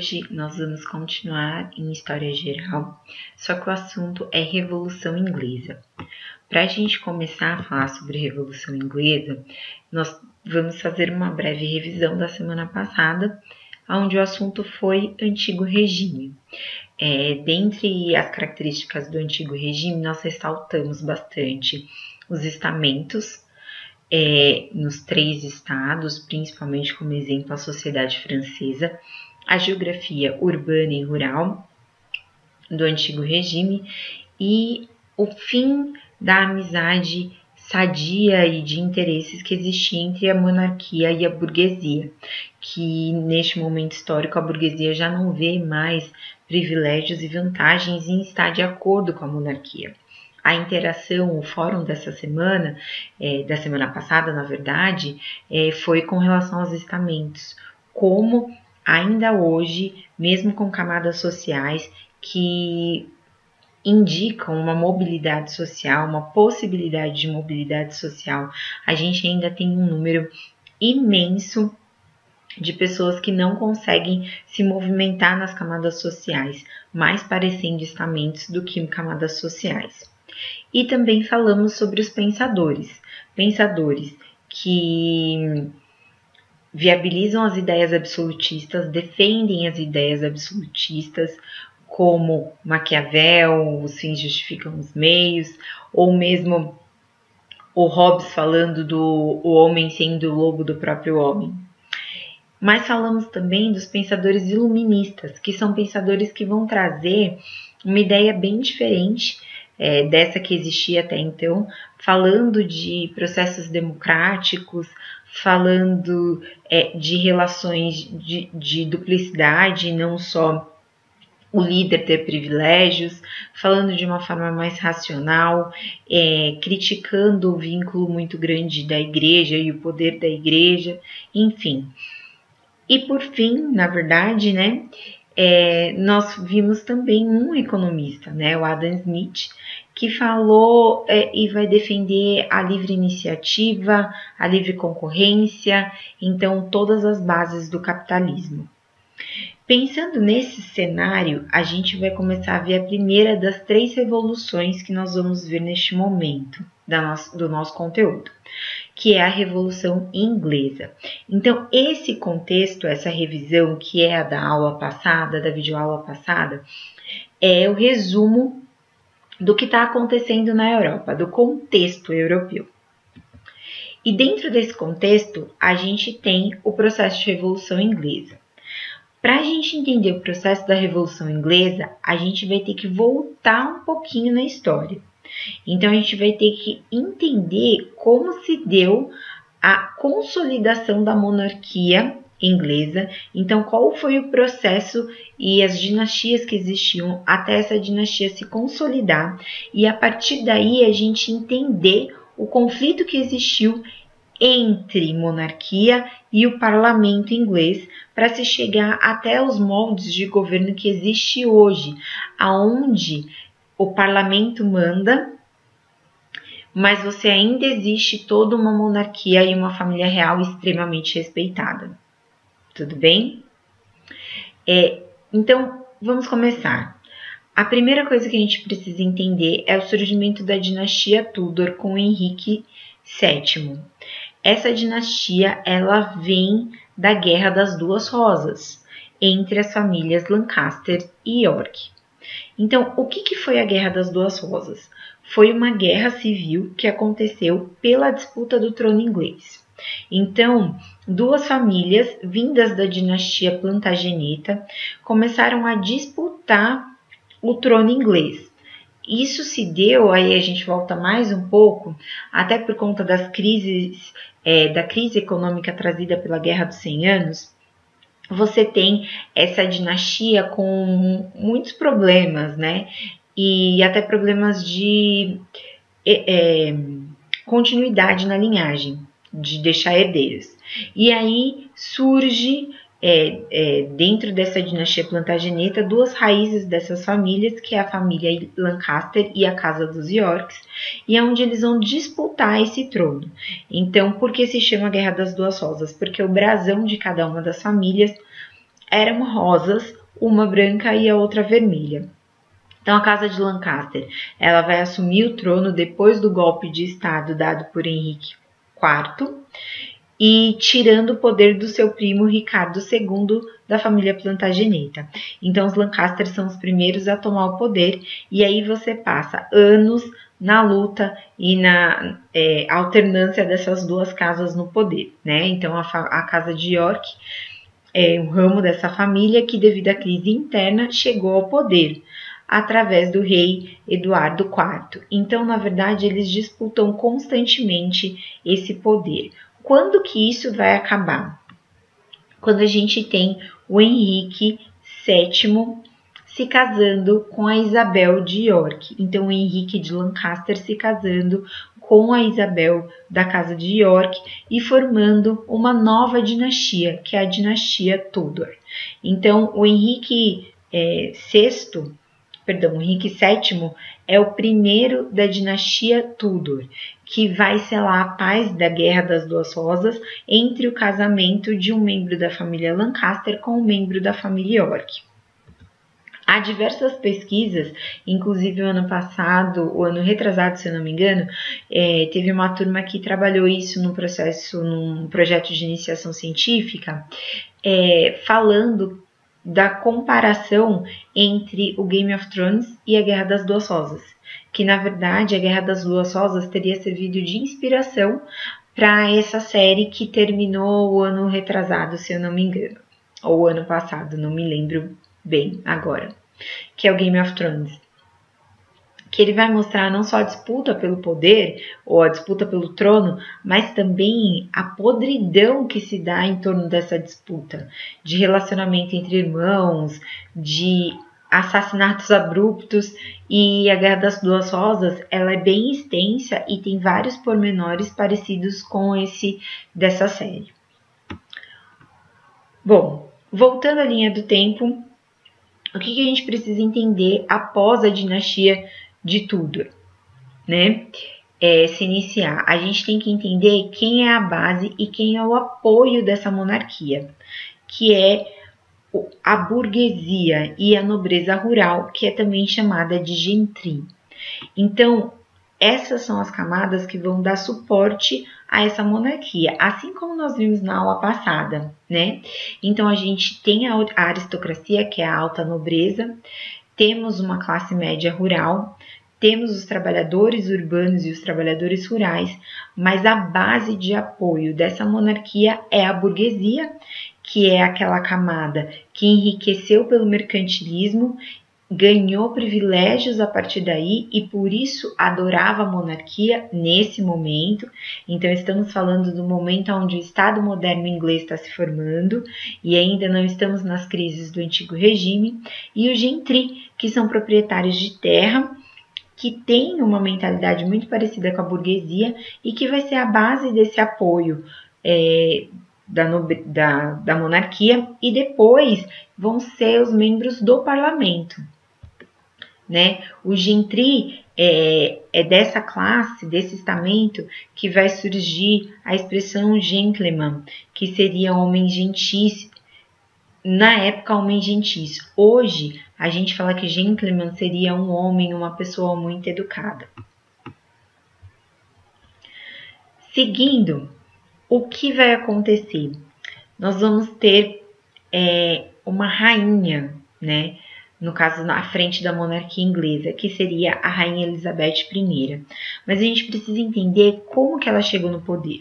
Hoje nós vamos continuar em História Geral, só que o assunto é Revolução Inglesa. Para a gente começar a falar sobre Revolução Inglesa, nós vamos fazer uma breve revisão da semana passada, onde o assunto foi Antigo Regime. Dentre as características do Antigo Regime, nós ressaltamos bastante os estamentos, nos 3 estados, principalmente como exemplo a sociedade francesa, a geografia urbana e rural do Antigo Regime e o fim da amizade sadia e de interesses que existia entre a monarquia e a burguesia, que neste momento histórico a burguesia já não vê mais privilégios e vantagens em estar de acordo com a monarquia. A interação, o fórum dessa semana, da semana passada, na verdade, foi com relação aos estamentos, como ainda hoje, mesmo com camadas sociais que indicam uma mobilidade social, uma possibilidade de mobilidade social, a gente ainda tem um número imenso de pessoas que não conseguem se movimentar nas camadas sociais, mais parecendo estamentos do que camadas sociais. E também falamos sobre os pensadores que viabilizam as ideias absolutistas, defendem as ideias absolutistas, como Maquiavel, os fins justificam os meios, ou mesmo o Hobbes falando do homem sendo o lobo do próprio homem. Mas falamos também dos pensadores iluministas, que são pensadores que vão trazer uma ideia bem diferente dessa que existia até então, falando de processos democráticos, falando de relações de duplicidade, não só o líder ter privilégios, falando de uma forma mais racional, criticando o vínculo muito grande da igreja e o poder da igreja, enfim. E por fim, na verdade, nós vimos também um economista, o Adam Smith, que falou e vai defender a livre iniciativa, a livre concorrência, então todas as bases do capitalismo. Pensando nesse cenário, a gente vai começar a ver a primeira das 3 revoluções que nós vamos ver neste momento do nosso conteúdo, que é a Revolução Inglesa. Então, esse contexto, essa revisão, que é a da aula passada, da videoaula passada, é o resumo do que está acontecendo na Europa, do contexto europeu. E dentro desse contexto, a gente tem o processo de Revolução Inglesa. Para a gente entender o processo da Revolução Inglesa, a gente vai ter que voltar um pouquinho na história. Então, a gente vai ter que entender como se deu a consolidação da monarquia inglesa. Então, qual foi o processo e as dinastias que existiam até essa dinastia se consolidar. E a partir daí, a gente entender o conflito que existiu entre monarquia e o parlamento inglês para se chegar até os moldes de governo que existe hoje, aonde o parlamento manda, mas você ainda existe toda uma monarquia e uma família real extremamente respeitada. Tudo bem? Então, vamos começar. A primeira coisa que a gente precisa entender é o surgimento da dinastia Tudor com Henrique VII. Essa dinastia, ela vem da Guerra das Duas Rosas, entre as famílias Lancaster e York. Então, o que foi a Guerra das Duas Rosas? Foi uma guerra civil que aconteceu pela disputa do trono inglês. Então, 2 famílias vindas da dinastia Plantageneta começaram a disputar o trono inglês. Isso se deu, aí a gente volta mais um pouco, até por conta das crises, da crise econômica trazida pela Guerra dos 100 Anos, você tem essa dinastia com muitos problemas, e até problemas de continuidade na linhagem, de deixar herdeiros. E aí surge dentro dessa dinastia Plantageneta 2 raízes dessas famílias, que é a família Lancaster e a Casa dos Yorks, e é onde eles vão disputar esse trono. Então, por que se chama Guerra das Duas Rosas? Porque o brasão de cada uma das famílias eram rosas, uma branca e a outra vermelha. Então, a Casa de Lancaster, ela vai assumir o trono depois do golpe de Estado dado por Henrique IV e tirando o poder do seu primo Ricardo II da família Plantageneta. Então, os Lancaster são os primeiros a tomar o poder e aí você passa anos na luta e na alternância dessas duas casas no poder, né? Então, a Casa de York é um ramo dessa família que, devido à crise interna, chegou ao poder através do rei Eduardo IV. Então, na verdade, eles disputam constantemente esse poder. Quando que isso vai acabar? Quando a gente tem o Henrique VII se casando com a Isabel de York. Então, o Henrique de Lancaster se casando com a Isabel da Casa de York e formando uma nova dinastia, que é a dinastia Tudor. Então, o Henrique VII é o primeiro da dinastia Tudor, que vai selar a paz da Guerra das Duas Rosas entre o casamento de um membro da família Lancaster com um membro da família York. Há diversas pesquisas, inclusive o ano passado, o ano retrasado, se eu não me engano, teve uma turma que trabalhou isso num projeto de iniciação científica, falando da comparação entre o Game of Thrones e a Guerra das Duas Rosas, que na verdade a Guerra das Duas Rosas teria servido de inspiração para essa série que terminou o ano retrasado, se eu não me engano, ou o ano passado, não me lembro bem agora, que é o Game of Thrones, que ele vai mostrar não só a disputa pelo poder ou a disputa pelo trono, mas também a podridão que se dá em torno dessa disputa, de relacionamento entre irmãos, de assassinatos abruptos, e a Guerra das Duas Rosas, ela é bem extensa e tem vários pormenores parecidos com esse dessa série. Bom, voltando à linha do tempo, o que a gente precisa entender após a dinastia de Tudor, né? Se iniciar, a gente tem que entender quem é a base e quem é o apoio dessa monarquia, que é a burguesia e a nobreza rural, que é também chamada de gentry. Então, essas são as camadas que vão dar suporte a essa monarquia, assim como nós vimos na aula passada, né? Então, a gente tem a aristocracia, que é a alta nobreza, temos uma classe média rural, temos os trabalhadores urbanos e os trabalhadores rurais, mas a base de apoio dessa monarquia é a burguesia, que é aquela camada que enriqueceu pelo mercantilismo, ganhou privilégios a partir daí e por isso adorava a monarquia nesse momento. Então estamos falando do momento onde o Estado moderno inglês está se formando e ainda não estamos nas crises do antigo regime, e os gentry, que são proprietários de terra, que têm uma mentalidade muito parecida com a burguesia e que vai ser a base desse apoio da monarquia, e depois vão ser os membros do parlamento, né? O gentry é dessa classe, desse estamento, que vai surgir a expressão gentleman, que seria homem gentis. Na época, homem gentis. Hoje, a gente fala que gentleman seria um homem, uma pessoa muito educada. Seguindo, o que vai acontecer? Nós vamos ter uma rainha, né? No caso, na frente da monarquia inglesa, que seria a Rainha Elizabeth I. Mas a gente precisa entender como que ela chegou no poder.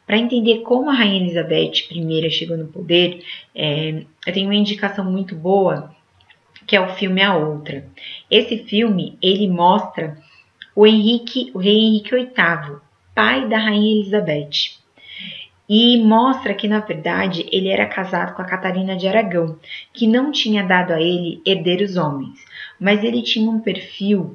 Para entender como a Rainha Elizabeth I chegou no poder, eu tenho uma indicação muito boa, que é o filme A Outra. Esse filme, ele mostra o rei Henrique VIII, pai da Rainha Elizabeth. E mostra que, na verdade, ele era casado com a Catarina de Aragão, que não tinha dado a ele herdeiros homens, mas ele tinha um perfil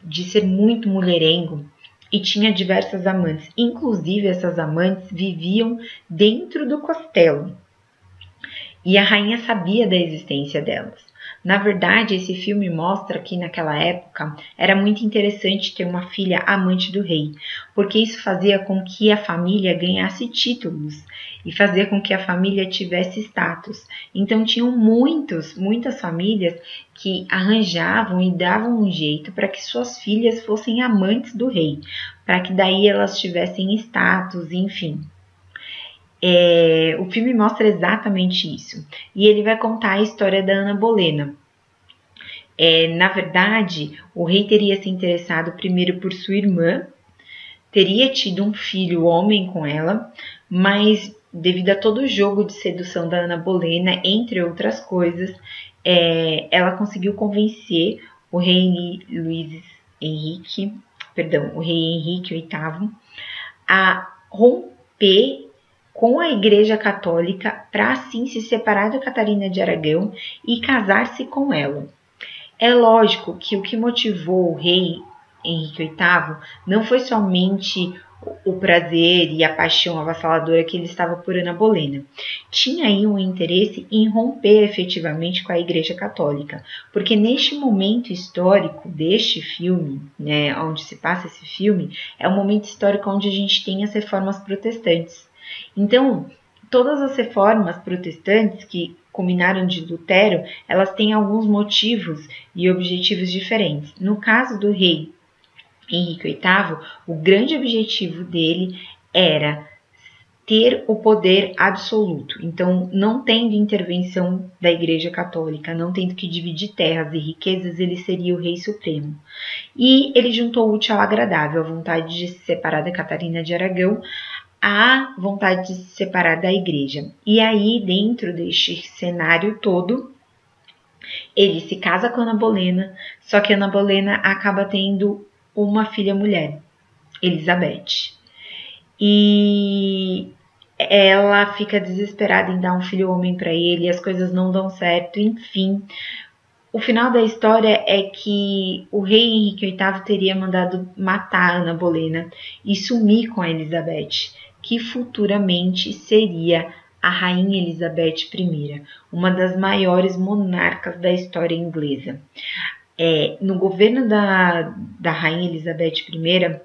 de ser muito mulherengo e tinha diversas amantes. Inclusive, essas amantes viviam dentro do castelo. E a rainha sabia da existência delas. Na verdade, esse filme mostra que naquela época era muito interessante ter uma filha amante do rei, porque isso fazia com que a família ganhasse títulos e fazia com que a família tivesse status. Então tinham muitas famílias que arranjavam e davam um jeito para que suas filhas fossem amantes do rei, para que daí elas tivessem status, enfim. O filme mostra exatamente isso. E ele vai contar a história da Ana Bolena. Na verdade, o rei teria se interessado primeiro por sua irmã, teria tido um filho homem com ela, mas devido a todo o jogo de sedução da Ana Bolena, entre outras coisas, ela conseguiu convencer o rei Henrique VIII a romper com a Igreja Católica para assim se separar de Catarina de Aragão e casar-se com ela. É lógico que o que motivou o rei Henrique VIII não foi somente o prazer e a paixão avassaladora que ele estava por Ana Bolena. Tinha aí um interesse em romper efetivamente com a Igreja Católica, porque neste momento histórico deste filme, né, onde se passa esse filme, é um momento histórico onde a gente tem as reformas protestantes. Então, todas as reformas protestantes que culminaram de Lutero, elas têm alguns motivos e objetivos diferentes. No caso do rei Henrique VIII, o grande objetivo dele era ter o poder absoluto. Então, não tendo intervenção da Igreja Católica, não tendo que dividir terras e riquezas, ele seria o rei supremo. E ele juntou o útil ao agradável, a vontade de se separar da Catarina de Aragão, a vontade de se separar da igreja. E aí, dentro deste cenário todo, ele se casa com Ana Bolena, só que Ana Bolena acaba tendo uma filha mulher, Elizabeth. E ela fica desesperada em dar um filho homem para ele, as coisas não dão certo, enfim. O final da história é que o rei Henrique VIII teria mandado matar Ana Bolena e sumir com a Elizabeth, que futuramente seria a Rainha Elizabeth I, uma das maiores monarcas da história inglesa. No governo da Rainha Elizabeth I,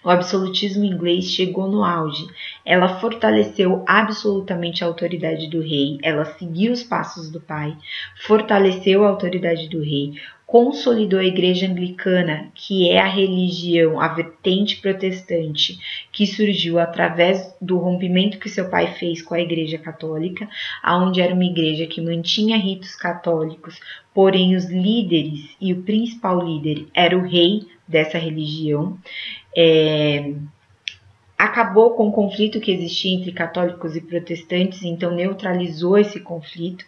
o absolutismo inglês chegou no auge. Ela fortaleceu absolutamente a autoridade do rei, ela seguiu os passos do pai, fortaleceu a autoridade do rei, consolidou a Igreja Anglicana, que é a religião, a vertente protestante, que surgiu através do rompimento que seu pai fez com a Igreja Católica, onde era uma igreja que mantinha ritos católicos, porém os líderes e o principal líder era o rei dessa religião. Acabou com o conflito que existia entre católicos e protestantes, então neutralizou esse conflito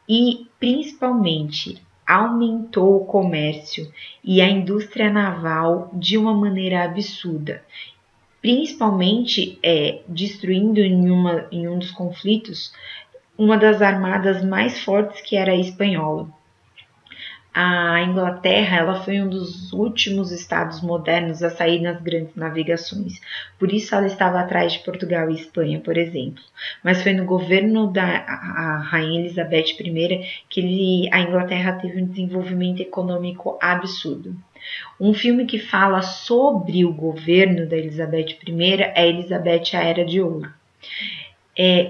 e, principalmente, aumentou o comércio e a indústria naval de uma maneira absurda, principalmente destruindo em um dos conflitos uma das armadas mais fortes, que era a espanhola. A Inglaterra, ela foi um dos últimos estados modernos a sair nas grandes navegações, por isso ela estava atrás de Portugal e Espanha, por exemplo. Mas foi no governo da Rainha Elizabeth I que a Inglaterra teve um desenvolvimento econômico absurdo. Um filme que fala sobre o governo da Elizabeth I é Elizabeth, a Era de Ouro.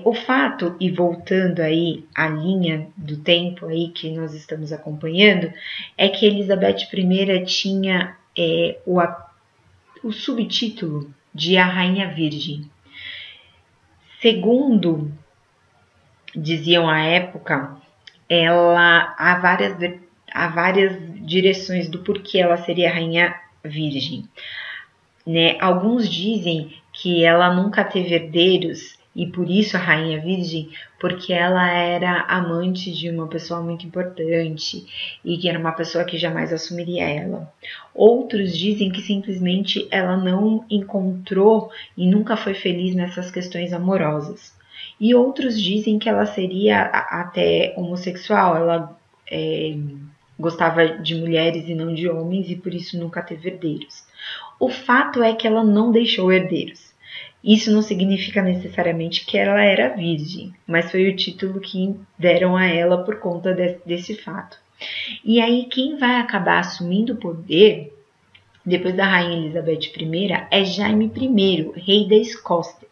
O fato, e voltando aí à linha do tempo aí que nós estamos acompanhando, é que Elizabeth I tinha o subtítulo de A Rainha Virgem. Segundo diziam à época, há várias direções do porquê ela seria a Rainha Virgem. Alguns dizem que ela nunca teve herdeiros, e por isso a Rainha Virgem, porque ela era amante de uma pessoa muito importante e que era uma pessoa que jamais assumiria ela. Outros dizem que simplesmente ela não encontrou e nunca foi feliz nessas questões amorosas. E outros dizem que ela seria até homossexual, ela gostava de mulheres e não de homens e por isso nunca teve herdeiros. O fato é que ela não deixou herdeiros. Isso não significa necessariamente que ela era virgem, mas foi o título que deram a ela por conta desse fato. E aí quem vai acabar assumindo o poder depois da Rainha Elizabeth I é Jaime I, rei da Escócia,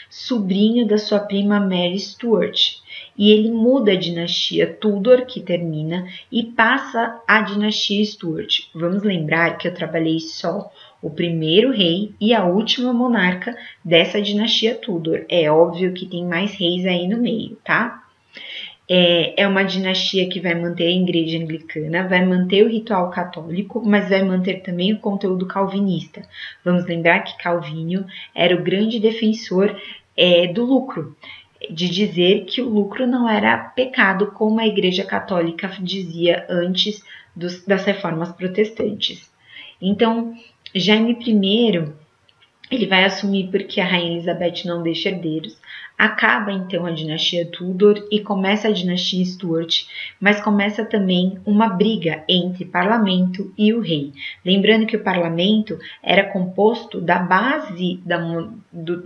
sobrinho da sua prima Mary Stuart. E ele muda a dinastia Tudor, que termina, e passa a dinastia Stuart. Vamos lembrar que eu trabalhei só o primeiro rei e a última monarca dessa dinastia Tudor. É óbvio que tem mais reis aí no meio, tá? É uma dinastia que vai manter a igreja anglicana, vai manter o ritual católico, mas vai manter também o conteúdo calvinista. Vamos lembrar que Calvínio era o grande defensor do lucro, de dizer que o lucro não era pecado, como a igreja católica dizia antes das reformas protestantes. Então, Jaime I, ele vai assumir porque a Rainha Elizabeth não deixa herdeiros. Acaba então a dinastia Tudor e começa a dinastia Stuart, mas começa também uma briga entre parlamento e o rei. Lembrando que o parlamento era composto da base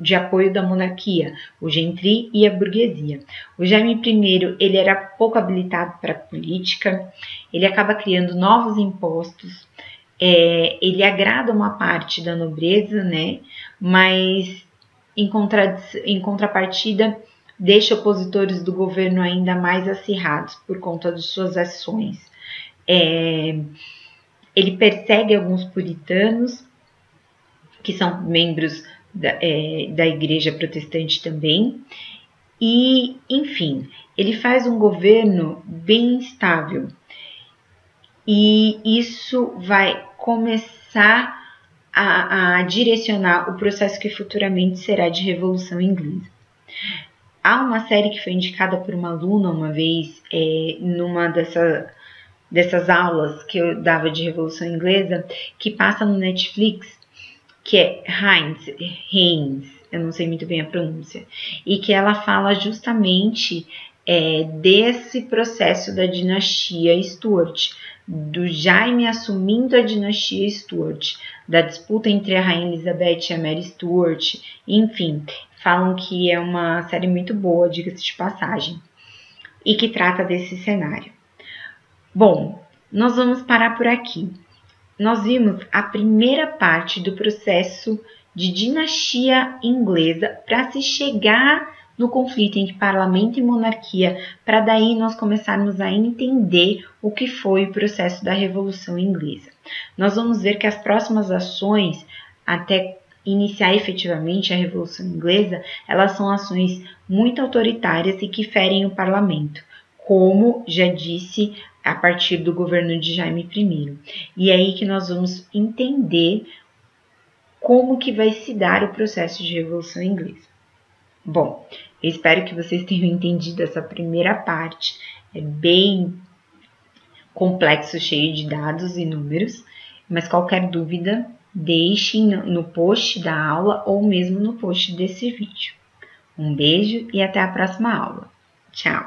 de apoio da monarquia, o gentry e a burguesia. O Jaime I, ele era pouco habilitado para a política, ele acaba criando novos impostos, ele agrada uma parte da nobreza, né? Mas em contrapartida, deixa opositores do governo ainda mais acirrados por conta de suas ações. Ele persegue alguns puritanos, que são membros da igreja protestante também, e, enfim, ele faz um governo bem instável. E isso vai começar a direcionar o processo que futuramente será de Revolução Inglesa. Há uma série que foi indicada por uma aluna uma vez, numa dessas aulas que eu dava de Revolução Inglesa, que passa no Netflix, que é Haynes, eu não sei muito bem a pronúncia, e que ela fala justamente desse processo da dinastia Stuart, do Jaime assumindo a dinastia Stuart, da disputa entre a Rainha Elizabeth e a Mary Stuart, enfim, falam que é uma série muito boa, diga-se de passagem, e que trata desse cenário. Bom, nós vamos parar por aqui. Nós vimos a primeira parte do processo de dinastia inglesa para se chegar no conflito entre parlamento e monarquia, para daí nós começarmos a entender o que foi o processo da Revolução Inglesa. Nós vamos ver que as próximas ações, até iniciar efetivamente a Revolução Inglesa, elas são ações muito autoritárias e que ferem o parlamento, como já disse a partir do governo de Jaime I. E é aí que nós vamos entender como que vai se dar o processo de Revolução Inglesa. Bom, eu espero que vocês tenham entendido essa primeira parte. É bem complexo, cheio de dados e números, mas qualquer dúvida, deixem no post da aula ou mesmo no post desse vídeo. Um beijo e até a próxima aula. Tchau!